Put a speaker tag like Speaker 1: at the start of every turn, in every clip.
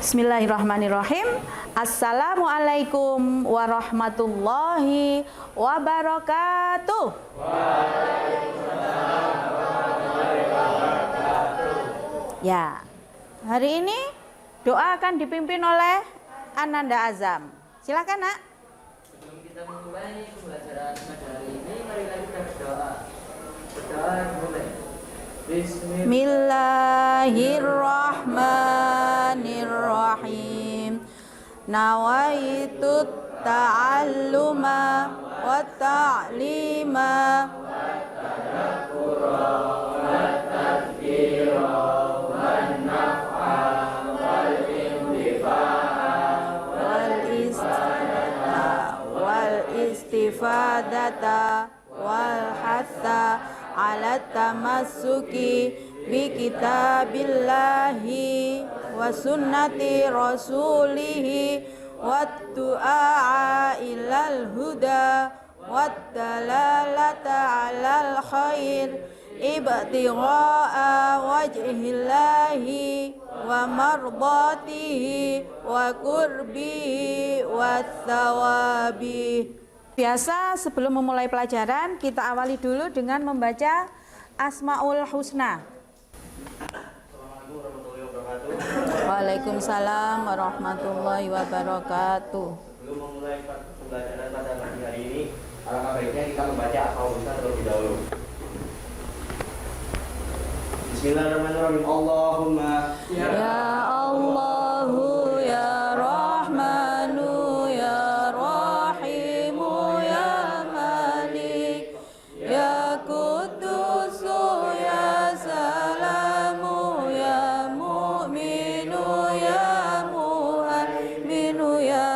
Speaker 1: Bismillahirrahmanirrahim. Assalamualaikum warahmatullahi wabarakatuh. Ya, hari ini doa akan dipimpin oleh Ananda Azam. Silakan, Nak.
Speaker 2: Sebelum kita memulai pembelajaran pada hari ini, mari kita berdoa. Berdoa dimulai.
Speaker 1: Bismillahirrahmanirrahim. Nawaitu ta'alluma wa ta'lima wa tadakkura wa tadhkira wa naf'a wal intifa'a wal istifadata wal hatha ala tamassuki bi kitabillahi wa sunnati rasulihi wa du'a ilal huda wa dalalata alal khair ibtigha'a wajhillahi wa mardatihi wa qurbihi wa thawabihi. Biasa sebelum memulai pelajaran kita awali dulu dengan membaca Asmaul Husna.
Speaker 2: Assalamualaikum warahmatullahi wabarakatuh.
Speaker 1: Waalaikumsalam warahmatullahi wabarakatuh.
Speaker 2: Sebelum memulai pembelajaran pada pagi hari ini, alangkah baiknya kita membaca Asmaul Husna terlebih dahulu. Bismillahirrahmanirrahim. Allahumma
Speaker 1: Ya Allahu ya Rahmanu ya Rahimu ya Malik ya Qudusu ya Salamu ya Mu'minu ya Muhaiminu ya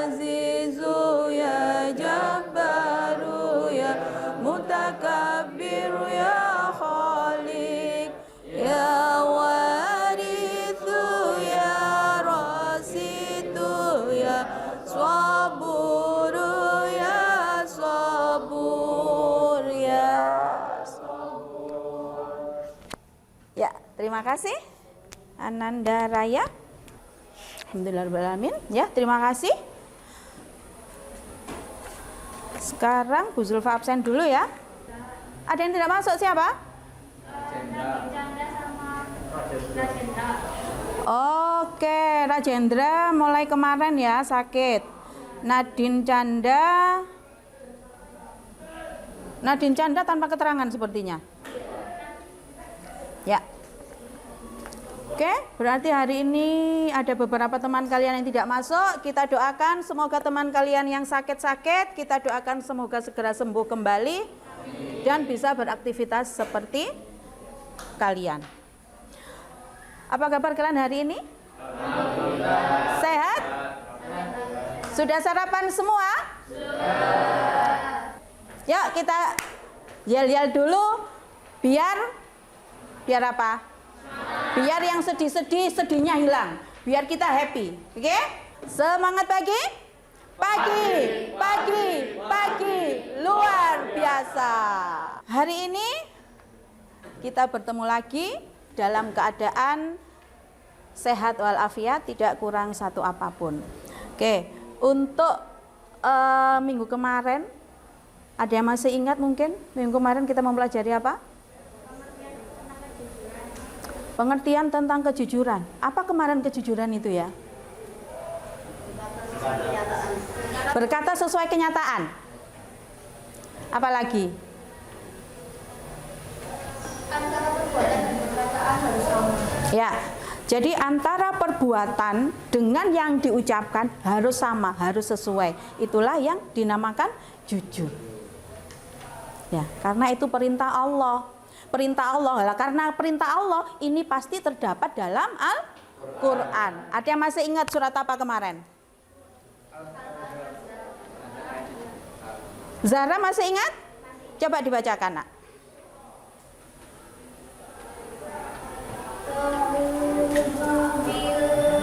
Speaker 1: Azizu ya Jabbaru ya Mutakabbiru ya Khaliq ya Warithu ya Rasidu ya Saburu ya Sabur ya Sabur. Ya, terima kasih Ananda Raya. Alhamdulillahirrahmanirrahim. Ya, terima kasih. Sekarang Bu Zulfa absen dulu ya. Ada yang tidak masuk siapa? Oke, Rajendra mulai kemarin ya sakit. Nadine Canda tanpa keterangan sepertinya. Ya. Oke, berarti hari ini ada beberapa teman kalian yang tidak masuk. Kita doakan semoga teman kalian yang sakit-sakit, kita doakan semoga segera sembuh kembali dan bisa beraktivitas seperti kalian. Apa kabar kalian hari ini? Alhamdulillah. Sehat? Sudah sarapan semua? Sudah. Yuk kita yel-yel dulu biar apa? Biar yang sedih-sedih sedihnya hilang. Biar kita happy. Oke? Semangat pagi? Pagi luar biasa. Hari ini kita bertemu lagi dalam keadaan sehat walafiat, tidak kurang satu apapun. Oke, untuk minggu kemarin ada yang masih ingat mungkin? Minggu kemarin kita mempelajari apa? Pengertian tentang kejujuran. Apa kemarin kejujuran itu ya? Berkata sesuai kenyataan. Apalagi?
Speaker 3: Antara perbuatan dan perkataan harus sama.
Speaker 1: Ya, jadi antara perbuatan dengan yang diucapkan harus sama, harus sesuai. Itulah yang dinamakan jujur. Ya, karena itu perintah Allah. Perintah Allah, karena perintah Allah ini pasti terdapat dalam Al-Quran. Ada yang masih ingat surat apa kemarin? Zara masih ingat? Coba dibacakan, Nak.
Speaker 3: Bismillahirrahmanirrahim.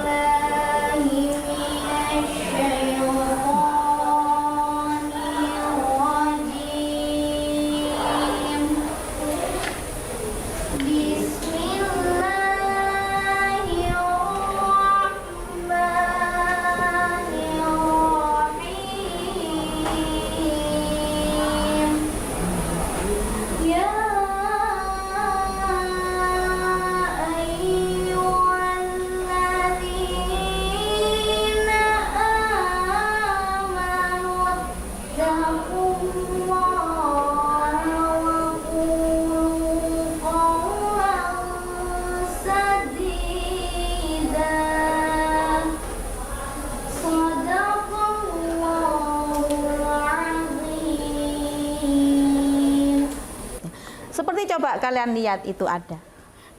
Speaker 1: coba kalian lihat itu ada.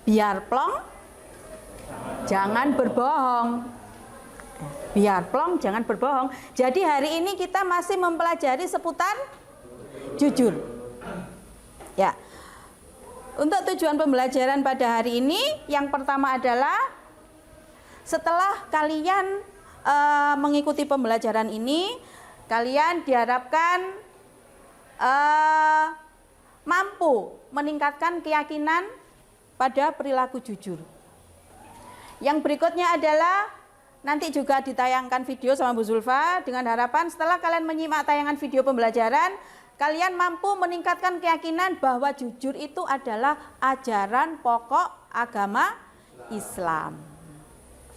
Speaker 1: Biar plong, jangan berbohong. Biar plong, jangan berbohong. Jadi hari ini kita masih mempelajari seputar jujur. Ya. Untuk tujuan pembelajaran pada hari ini, yang pertama adalah setelah kalian mengikuti pembelajaran ini, kalian diharapkan mampu meningkatkan keyakinan pada perilaku jujur. Yang berikutnya adalah nanti juga ditayangkan video sama Bu Zulfa, dengan harapan setelah kalian menyimak tayangan video pembelajaran, kalian mampu meningkatkan keyakinan bahwa jujur itu adalah ajaran pokok agama Islam.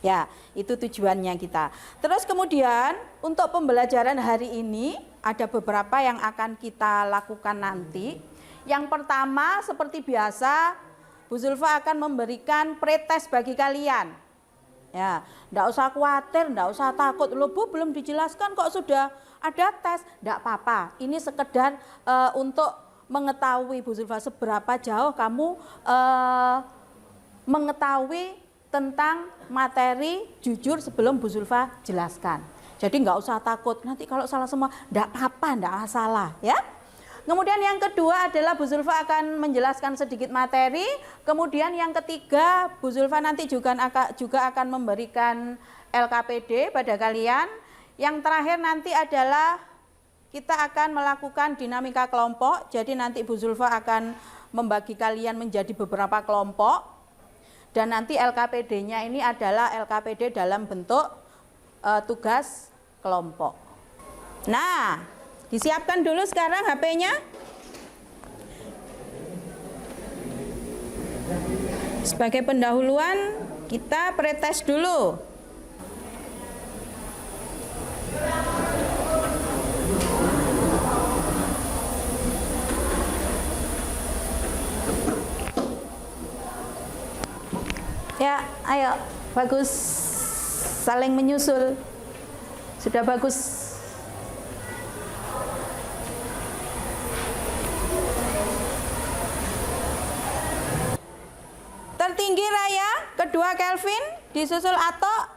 Speaker 1: Ya, itu tujuannya kita. Terus kemudian untuk pembelajaran hari ini ada beberapa yang akan kita lakukan nanti. Yang pertama seperti biasa, Bu Zulfa akan memberikan pretest bagi kalian. Ya, enggak usah khawatir, enggak usah takut. Loh Bu, belum dijelaskan kok sudah ada tes. Enggak apa-apa. Ini sekedar untuk mengetahui Bu Zulfa seberapa jauh kamu mengetahui tentang materi jujur sebelum Bu Zulfa jelaskan. Jadi enggak usah takut. Nanti kalau salah semua, enggak apa-apa, enggak masalah, ya. Kemudian yang kedua adalah Bu Zulfa akan menjelaskan sedikit materi. Kemudian yang ketiga, Bu Zulfa nanti juga akan memberikan LKPD pada kalian. Yang terakhir nanti adalah kita akan melakukan dinamika kelompok. Jadi nanti Bu Zulfa akan membagi kalian menjadi beberapa kelompok. Dan nanti LKPD-nya ini adalah LKPD dalam bentuk tugas kelompok. Nah, disiapkan dulu sekarang HP-nya. Sebagai pendahuluan, kita pretest dulu. Ya, ayo, bagus. Saling menyusul. Sudah bagus. Tertinggi Raya, kedua Kelvin, disusul Ato,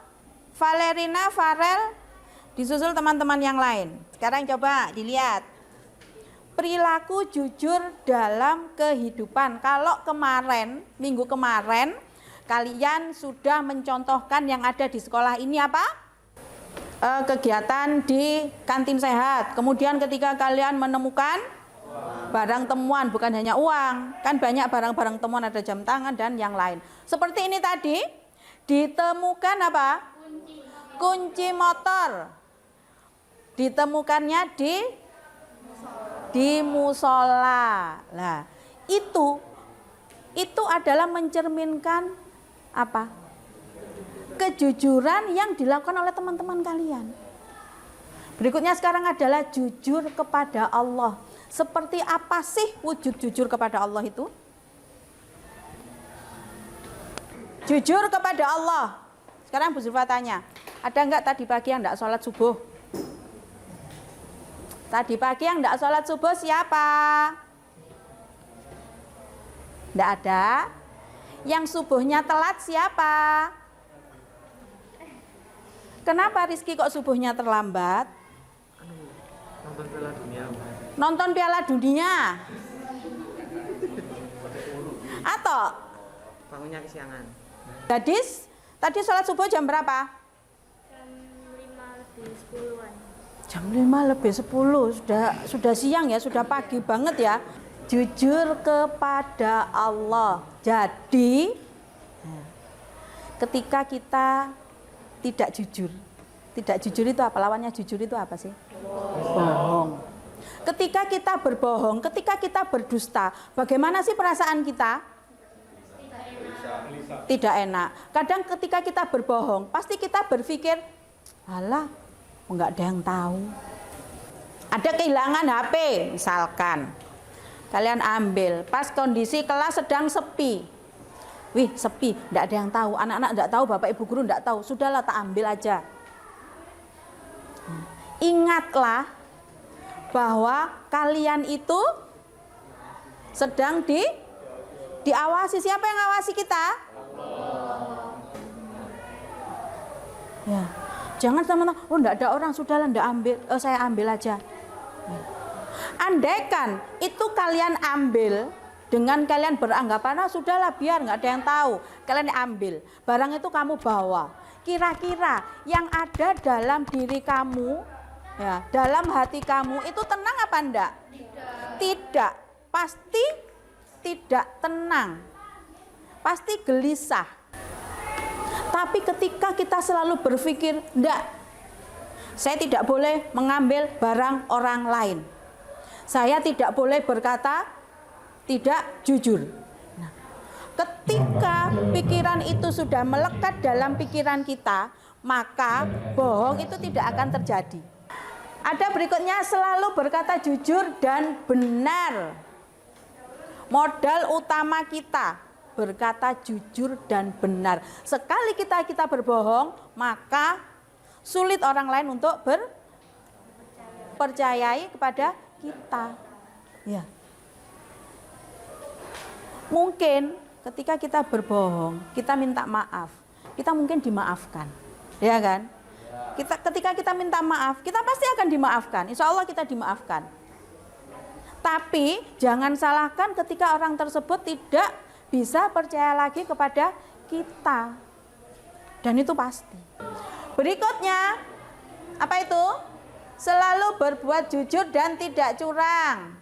Speaker 1: Valerina, Farel, disusul teman-teman yang lain. Sekarang coba dilihat. Perilaku jujur dalam kehidupan. Kalau kemarin, minggu kemarin, kalian sudah mencontohkan yang ada di sekolah ini apa? Kegiatan di kantin sehat. Kemudian ketika kalian menemukan barang temuan, bukan hanya uang, kan banyak barang-barang temuan, ada jam tangan dan yang lain. Seperti ini tadi, ditemukan apa? Kunci motor. Ditemukannya di musola. Nah, itu adalah mencerminkan apa? Kejujuran yang dilakukan oleh teman-teman kalian. Berikutnya sekarang adalah jujur kepada Allah. Seperti apa sih wujud jujur kepada Allah itu? Jujur kepada Allah. Sekarang Bu Zulfa tanya, ada enggak tadi pagi yang enggak sholat subuh? Tadi pagi yang enggak sholat subuh siapa? Enggak ada. Yang subuhnya telat siapa? Kenapa Rizky kok subuhnya terlambat?
Speaker 2: Nonton Piala Dunia.
Speaker 1: Nonton Piala Dunia. Atau
Speaker 2: Bangunnya kesiangan.
Speaker 1: gadis, tadi sholat subuh jam berapa?
Speaker 3: Jam 5 lebih 10-an.
Speaker 1: Jam 5 lebih 10, sudah siang ya, sudah pagi banget ya. Jujur kepada Allah. Jadi ketika kita tidak jujur itu apa? Lawannya jujur itu apa sih? Bohong. Ketika kita berbohong, ketika kita berdusta, bagaimana sih perasaan kita? Tidak enak. Kadang ketika kita berbohong, pasti kita berpikir, alah, enggak ada yang tahu. Ada kehilangan HP, misalkan. Kalian ambil, pas kondisi kelas sedang sepi. Wih, sepi, enggak ada yang tahu. Anak-anak enggak tahu, bapak ibu guru enggak tahu. Sudahlah, tak ambil aja. Ingatlah bahwa kalian itu sedang Diawasi, siapa yang ngawasi kita? Ya. Jangan teman-teman, oh enggak ada orang, sudahlah enggak ambil, saya ambil aja. Andaikan itu kalian ambil dengan kalian beranggapan, sudahlah biar nggak ada yang tahu, kalian ambil barang itu kamu bawa. Kira-kira yang ada dalam diri kamu, ya, dalam hati kamu itu tenang apa enggak? Tidak, pasti tidak tenang, pasti gelisah. Tapi ketika kita selalu berpikir, enggak, saya tidak boleh mengambil barang orang lain. Saya tidak boleh berkata tidak jujur. Nah, ketika pikiran itu sudah melekat dalam pikiran kita, maka bohong itu tidak akan terjadi. Ada berikutnya, selalu berkata jujur dan benar. Modal utama kita berkata jujur dan benar. Sekali kita berbohong, maka sulit orang lain untuk percayai kepada kita. Ya. Mungkin ketika kita berbohong, kita minta maaf, kita mungkin dimaafkan, ya kan? Ketika kita minta maaf, kita pasti akan dimaafkan. Insya Allah kita dimaafkan. Tapi jangan salahkan ketika orang tersebut tidak bisa percaya lagi kepada kita, dan itu pasti. Berikutnya, apa itu? Selalu berbuat jujur dan tidak curang.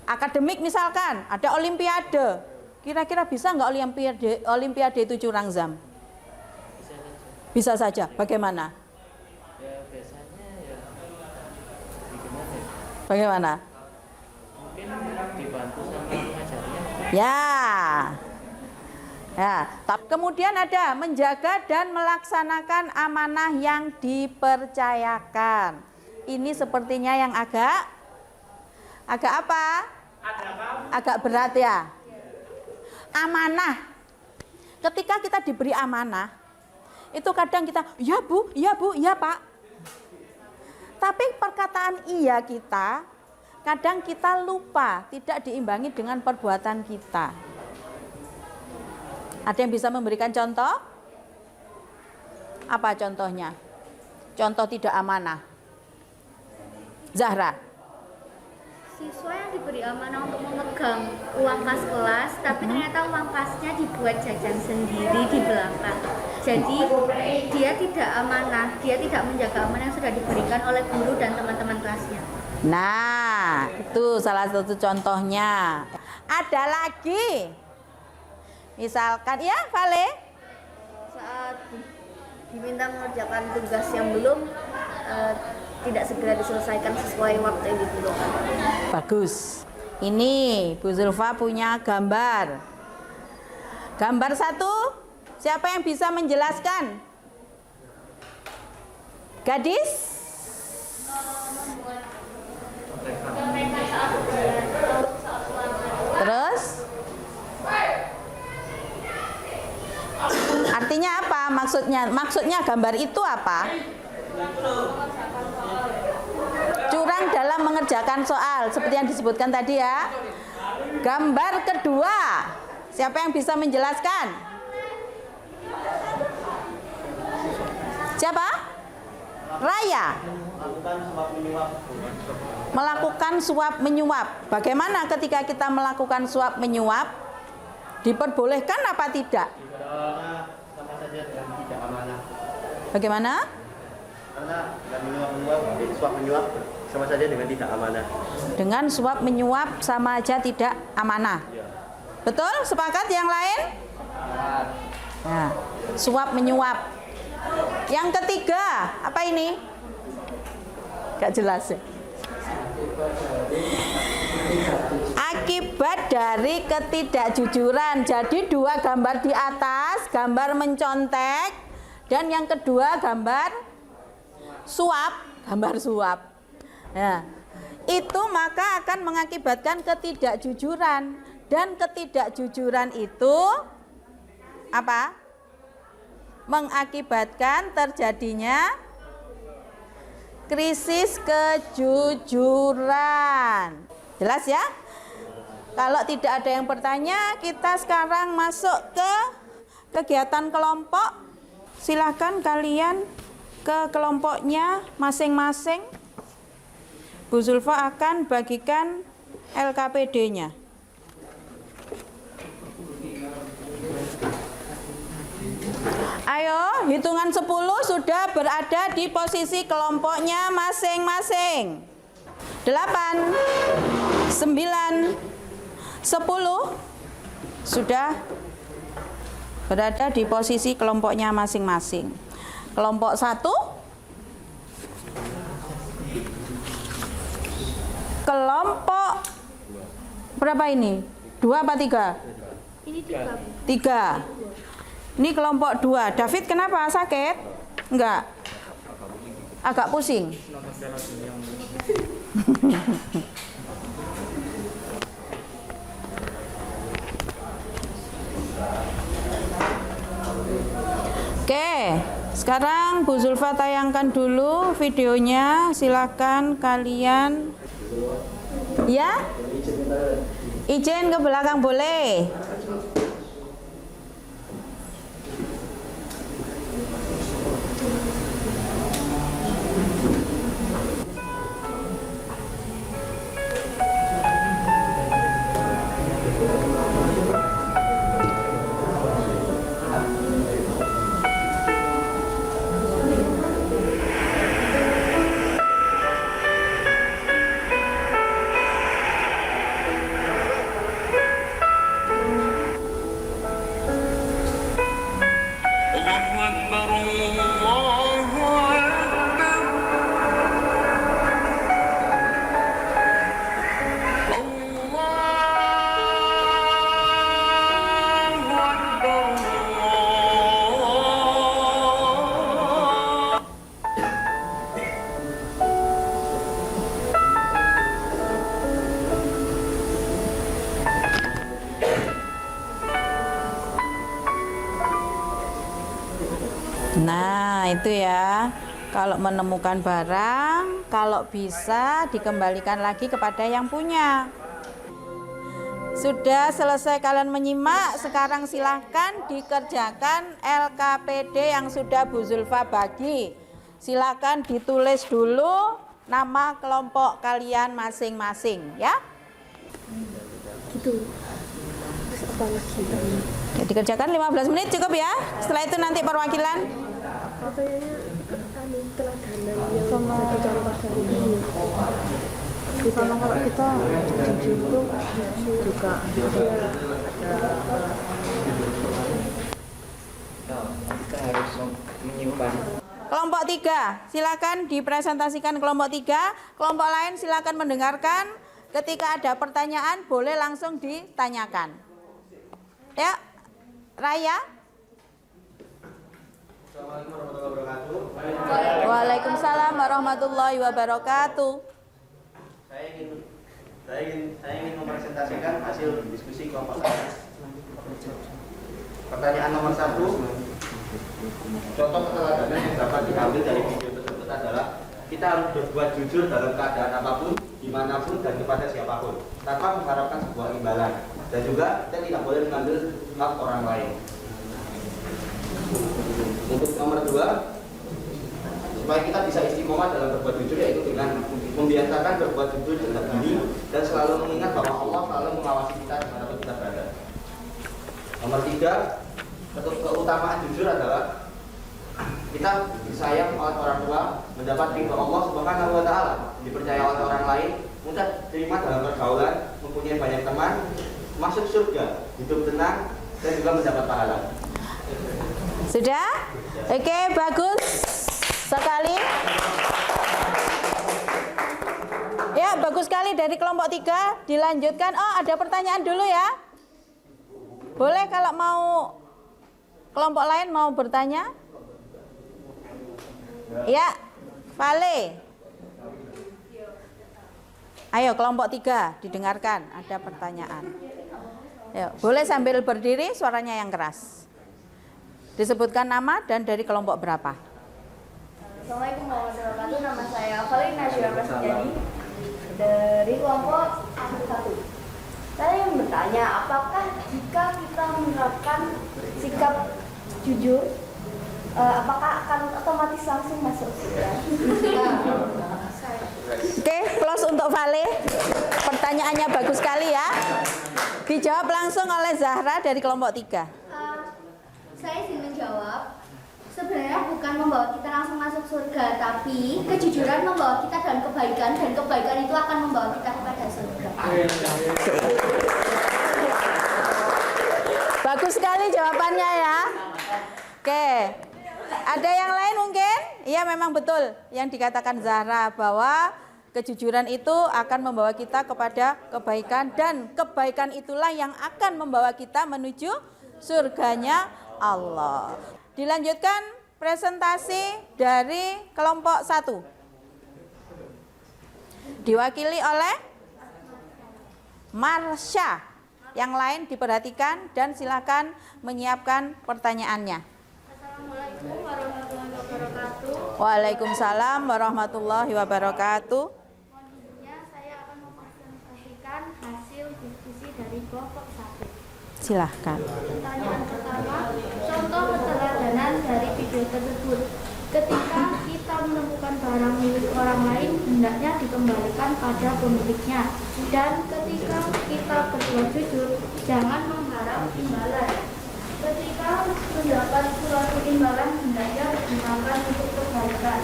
Speaker 1: Akademik misalkan, ada olimpiade. Kira-kira bisa nggak olimpiade itu curang, Zam? Bisa saja. Bagaimana?
Speaker 2: Ya biasanya ya gimana ya?
Speaker 1: Bagaimana?
Speaker 2: Mungkin dibantu sama pengajarnya.
Speaker 1: Ya. Ya, kemudian ada menjaga dan melaksanakan amanah yang dipercayakan. Ini sepertinya yang agak apa? Agak berat ya. Amanah. Ketika kita diberi amanah, itu kadang kita, ya Bu, ya Bu, ya Pak. Tapi perkataan iya kita, kadang kita lupa, tidak diimbangi dengan perbuatan kita. Ada yang bisa memberikan contoh? Apa contohnya? Contoh tidak amanah. Zahra.
Speaker 3: Siswa yang diberi amanah untuk memegang uang kas kelas, tapi ternyata uang kasnya dibuat jajan sendiri di belakang. Jadi dia tidak amanah, dia tidak menjaga amanah yang sudah diberikan oleh guru dan teman-teman kelasnya.
Speaker 1: Nah, itu salah satu contohnya. Ada lagi. Misalkan, ya Vale,
Speaker 3: Saat diminta mengerjakan tugas yang belum tidak segera diselesaikan sesuai waktu yang ditentukan.
Speaker 1: bagus. Ini Bu Zulfa punya gambar. Gambar satu, siapa yang bisa menjelaskan? Gadis? Terus? Artinya apa? Maksudnya gambar itu apa? Curang dalam mengerjakan soal, seperti yang disebutkan tadi ya. Gambar kedua, siapa yang bisa menjelaskan? Siapa? Raya. Melakukan suap menyuap. Bagaimana ketika kita melakukan suap menyuap? Diperbolehkan apa tidak?
Speaker 4: Sama saja dengan tidak amanah.
Speaker 1: Bagaimana?
Speaker 4: Karena dengan suap menyuap sama saja dengan tidak amanah.
Speaker 1: Dengan suap menyuap sama aja tidak amanah. Betul? Sepakat yang lain? Nah, suap menyuap. Yang ketiga, apa ini? Gak jelas ya. Akibat dari ketidakjujuran. Jadi dua gambar di atas, gambar mencontek, dan yang kedua gambar suap, gambar suap. Nah, itu maka akan mengakibatkan ketidakjujuran, dan ketidakjujuran itu apa? Mengakibatkan terjadinya krisis kejujuran. Jelas ya? Kalau tidak ada yang bertanya, kita sekarang masuk ke kegiatan kelompok. Silahkan kalian ke kelompoknya masing-masing. Bu Zulfa akan bagikan LKPD-nya. Ayo, hitungan 10 sudah berada di posisi kelompoknya masing-masing. 8, 9, 10 sudah berada di posisi kelompoknya masing-masing. Kelompok 1, kelompok berapa ini? 2 apa 3?
Speaker 3: Ini 3.
Speaker 1: 3. Ini kelompok 2. David kenapa? Sakit? Enggak. Agak pusing. Oke, sekarang Bu Zulfa tayangkan dulu videonya. Silakan kalian. Ya? Izin ke belakang boleh. Nah, itu ya. Kalau menemukan barang, kalau bisa dikembalikan lagi kepada yang punya. Sudah selesai kalian menyimak, sekarang silahkan dikerjakan LKPD yang sudah Bu Zulfa bagi. Silahkan ditulis dulu nama kelompok kalian masing-masing ya.
Speaker 3: Gitu. Apa lagi?
Speaker 1: Ya, dikerjakan 15 menit cukup ya. Setelah itu nanti perwakilan.
Speaker 3: Pertanyaannya teladanan yang sama contoh dari ini. Sama kalau kita jujur itu juga
Speaker 2: Kita harus menyimpan.
Speaker 1: Kelompok 3, silakan dipresentasikan kelompok 3. Kelompok lain silakan mendengarkan. Ketika ada pertanyaan boleh langsung ditanyakan. Ya, Raya.
Speaker 4: Assalamualaikum warahmatullahi wabarakatuh.
Speaker 1: Waalaikumsalam warahmatullahi wabarakatuh.
Speaker 4: Saya ingin mempresentasikan hasil diskusi kelompok saya. Pertanyaan nomor 1. Contoh keteladanan yang dapat diambil dari video tersebut adalah kita harus berbuat jujur dalam keadaan apapun, dimanapun dan kepada siapapun, tanpa mengharapkan sebuah imbalan. Dan juga kita tidak boleh mengambil hak orang lain. Untuk nomor 2, supaya kita bisa istiqomah dalam berbuat jujur, yaitu dengan membiasakan berbuat jujur dalam diri dan selalu mengingat bahwa Allah selalu mengawasi kita dimanapun kita berada. Nomor 3, keutamaan jujur adalah kita disayang oleh orang tua, mendapat ridho Allah Subhanahu wa Ta'ala, dipercaya oleh orang lain, mudah terima dalam pergaulan, mempunyai banyak teman, masuk surga, hidup tenang, dan juga mendapat pahala.
Speaker 1: Sudah? Oke, bagus sekali. Ya, bagus sekali dari kelompok 3. Dilanjutkan. Oh, ada pertanyaan dulu ya. Boleh kalau mau kelompok lain mau bertanya? Ya, Vale. Ayo kelompok 3 didengarkan, ada pertanyaan. Ya, boleh sambil berdiri, suaranya yang keras. Disebutkan nama dan dari kelompok berapa.
Speaker 3: Assalamualaikum warahmatullahi wabarakatuh. Nama saya Valin Najwa Prasetyani dari kelompok 1. Saya yang bertanya, apakah jika kita menerapkan sikap jujur, apakah akan otomatis langsung masuk surga?
Speaker 1: Oke, plus untuk Vale. Pertanyaannya bagus sekali ya. Dijawab langsung oleh Zahra dari kelompok 3.
Speaker 3: Saya ingin menjawab, sebenarnya bukan membawa kita langsung masuk surga, tapi kejujuran membawa kita dalam kebaikan, dan kebaikan itu akan membawa kita kepada surga.
Speaker 1: Bagus sekali jawabannya ya. Oke. Ada yang lain mungkin? Iya, memang betul yang dikatakan Zahra bahwa kejujuran itu akan membawa kita kepada kebaikan, dan kebaikan itulah yang akan membawa kita menuju surganya Allah. Dilanjutkan presentasi dari kelompok 1. Diwakili oleh Marsha. Yang lain diperhatikan dan silakan menyiapkan pertanyaannya.
Speaker 3: Assalamualaikum warahmatullahi wabarakatuh.
Speaker 1: Waalaikumsalam warahmatullahi wabarakatuh.
Speaker 3: Selanjutnya saya akan mempresentasikan hasil diskusi dari kelompok 1.
Speaker 1: Silahkan.
Speaker 3: Pertanyaan pertama, contoh keteladanan dari video tersebut. Ketika kita menemukan barang milik orang lain, hendaknya dikembalikan pada pemiliknya. Dan ketika kita berbuat jujur, jangan mengharap imbalan. Ketika mendapat suatu imbalan, hendaknya digunakan untuk kebaikan.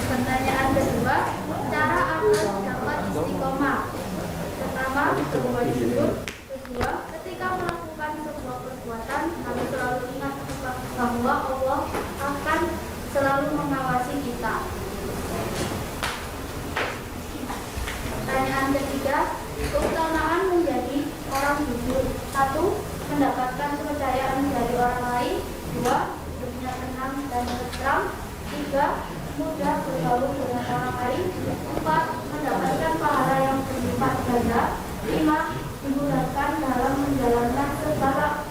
Speaker 3: Pertanyaan kedua, cara agar dapat istiqomah. Pertama, berbuat jujur. Kedua, ketika melakukan sebuah perbuatan, harus selalu ingat bahwa Allah akan selalu mengawasi kita. Pertanyaan ketiga, keutamaan menjadi orang jujur. 1. Mendapatkan kepercayaan dari orang lain. 2. Hidupnya tenang dan tentram. 3. Mudah bergaul dengan orang lain. 4. Mendapatkan pahala yang berlipat ganda. 5. Dimudahkan dalam menjalankan segala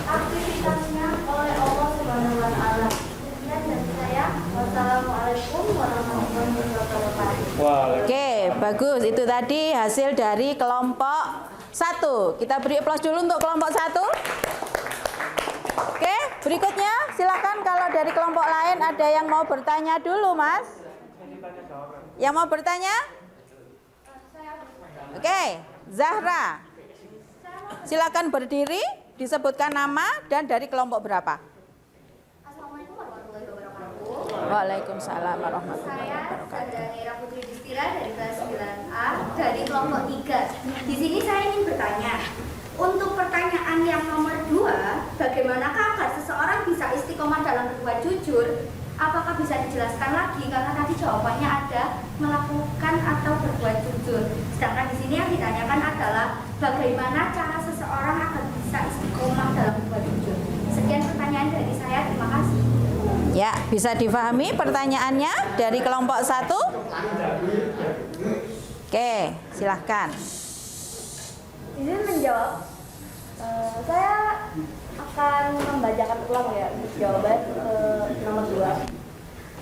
Speaker 3: aktivitasnya oleh Allah Subhanahu wa Ta'ala. Sekian dari saya. Wassalamualaikum warahmatullahi wabarakatuh.
Speaker 1: Oke, bagus. Itu tadi hasil dari kelompok 1. Kita beri aplaus dulu untuk kelompok 1. Oke, berikutnya silakan kalau dari kelompok lain ada yang mau bertanya dulu, Mas. Yang mau bertanya? Oke, Zahra. Silakan berdiri, disebutkan nama dan dari kelompok berapa?
Speaker 3: Assalamualaikum warahmatullahi wabarakatuh.
Speaker 1: Waalaikumsalam warahmatullahi
Speaker 3: Saya
Speaker 1: wabarakatuh.
Speaker 3: Saudara Putri Distira dari kelas 9A dari kelompok 3. Di sini saya ingin bertanya, untuk pertanyaan yang nomor 2, bagaimanakah agar seseorang bisa istiqomah dalam berbuat jujur? Apakah bisa dijelaskan lagi? Karena tadi jawabannya ada melakukan atau berbuat jujur. Sedangkan di sini yang ditanyakan adalah bagaimana cara seseorang agar bisa istiqomah dalam berbuat jujur. Sekian pertanyaan dari saya. Terima kasih.
Speaker 1: Ya, bisa difahami pertanyaannya dari kelompok 1? Oke, silahkan.
Speaker 3: Izin menjawab. Saya akan membacakan ulang ya jawaban nomor 2.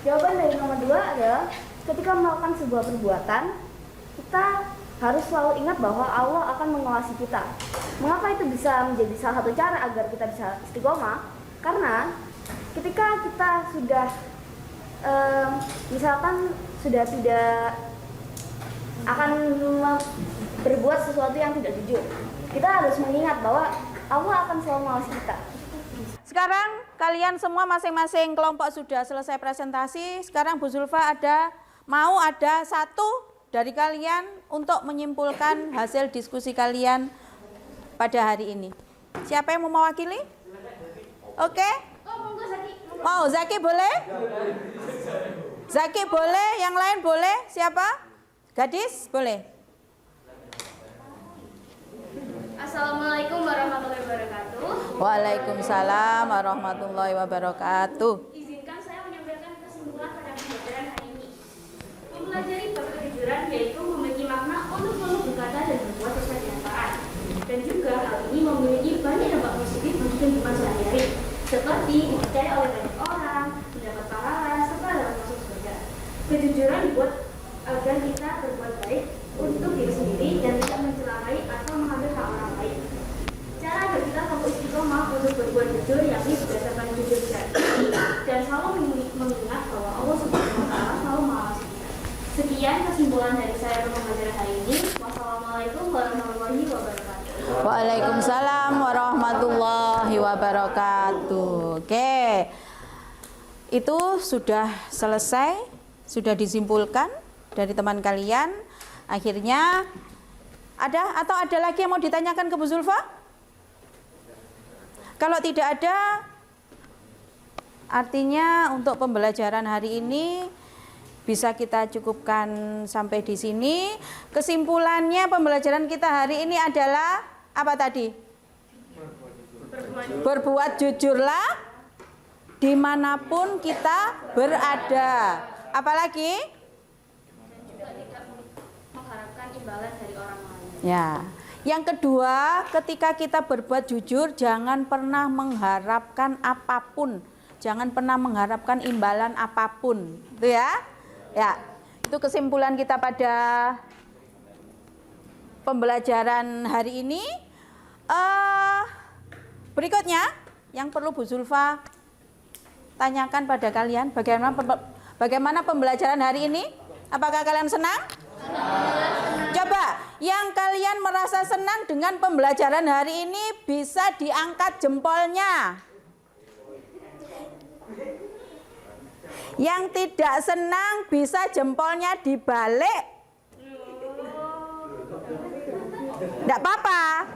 Speaker 3: Jawaban dari nomor 2 adalah ketika melakukan sebuah perbuatan, kita harus selalu ingat bahwa Allah akan mengawasi kita. Mengapa itu bisa menjadi salah satu cara agar kita bisa istiqomah? Karena ketika kita sudah misalkan sudah tidak akan berbuat sesuatu yang tidak jujur, kita harus mengingat bahwa Allah akan selalu mengawasi kita.
Speaker 1: Sekarang kalian semua masing-masing kelompok sudah selesai presentasi. Sekarang Bu Zulfa mau ada satu dari kalian untuk menyimpulkan hasil diskusi kalian pada hari ini. Siapa yang mau mewakili? Oke? Mau Zaki boleh? Zaki boleh, yang lain boleh? Siapa? Gadis boleh?
Speaker 3: Assalamualaikum warahmatullahi wabarakatuh.
Speaker 1: Waalaikumsalam warahmatullahi wabarakatuh.
Speaker 3: Izinkan saya menyampaikan kesimpulan pada pembelajaran hari ini. Mempelajari bab kejujuran yaitu memiliki makna untuk selalu berkata dan berbuat sesuai dengan taat. Dan juga hal ini memiliki banyak dampak positif bagi kehidupan sehari-hari, seperti dipercaya oleh banyak orang, mendapat pahala, serta dapat masuk surga. Kejujuran dibuat agar kita berbuat baik untuk diri sendiri dan tidak mencelakai atau mengambil hak orang lain. Cara agar kita mampu istiqomah untuk berbuat jujur yakni berdasarkan jujur syar'i dan selalu mengingat bahwa Allah Subhanahu wa taala selalu mengawasi kita. Sekian kesimpulan dari saya untuk pembelajaran hari ini. Wassalamualaikum warahmatullahi wabarakatuh.
Speaker 1: Waalaikumsalam warahmatullahi wabarakatuh. Oke. Itu sudah selesai, sudah disimpulkan dari teman kalian. Akhirnya ada lagi yang mau ditanyakan ke Bu Zulfa? Kalau tidak ada, artinya untuk pembelajaran hari ini bisa kita cukupkan sampai di sini. Kesimpulannya pembelajaran kita hari ini adalah apa tadi? Berbuat jujurlah dimanapun kita berada. Apalagi?
Speaker 3: Juga tidak mengharapkan imbalan dari orang lain.
Speaker 1: Ya. Yang kedua, ketika kita berbuat jujur, jangan pernah mengharapkan apapun. Jangan pernah mengharapkan imbalan apapun. Itu ya. Ya. Itu kesimpulan kita pada pembelajaran hari ini. Berikutnya, yang perlu Bu Zulfa tanyakan pada kalian, bagaimana pembelajaran hari ini? Apakah kalian senang? Coba, yang kalian merasa senang dengan pembelajaran hari ini bisa diangkat jempolnya. Yang tidak senang bisa jempolnya dibalik. Tidak apa-apa.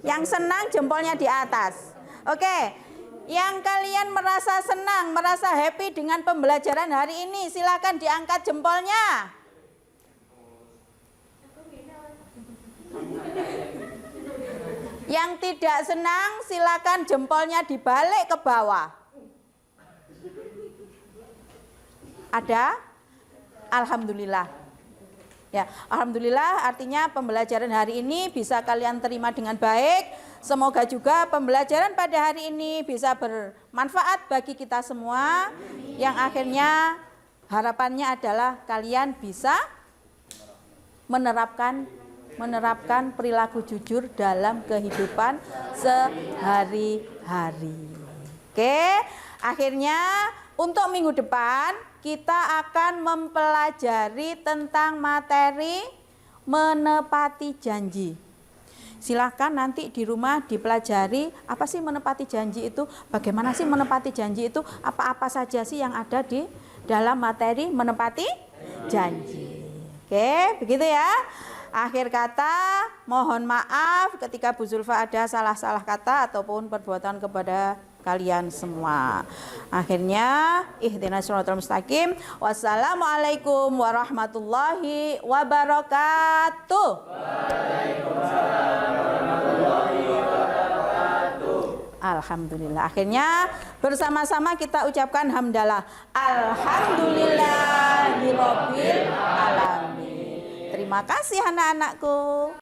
Speaker 1: Yang senang jempolnya di atas. Oke. Yang kalian merasa senang, merasa happy dengan pembelajaran hari ini, silakan diangkat jempolnya. Yang tidak senang, silakan jempolnya dibalik ke bawah. Ada? Alhamdulillah. Ya, alhamdulillah artinya pembelajaran hari ini bisa kalian terima dengan baik. Semoga juga pembelajaran pada hari ini bisa bermanfaat bagi kita semua. Yang akhirnya harapannya adalah kalian bisa menerapkan perilaku jujur dalam kehidupan sehari-hari. Oke, akhirnya untuk minggu depan kita akan mempelajari tentang materi menepati janji. Silahkan nanti di rumah dipelajari apa sih menepati janji itu, bagaimana sih menepati janji itu, apa-apa saja sih yang ada di dalam materi menepati janji. Oke, begitu ya. Akhir kata, mohon maaf ketika Bu Zulfa ada salah-salah kata ataupun perbuatan kepada kalian semua. Akhirnya, ihdinas shiratal mustaqim. Wassalamualaikum warahmatullahi wabarakatuh. Waalaikumsalam warahmatullahi wabarakatuh. Alhamdulillah. Akhirnya bersama-sama kita ucapkan hamdalah. Alhamdulillahirabbil alamin. Terima kasih anak-anakku.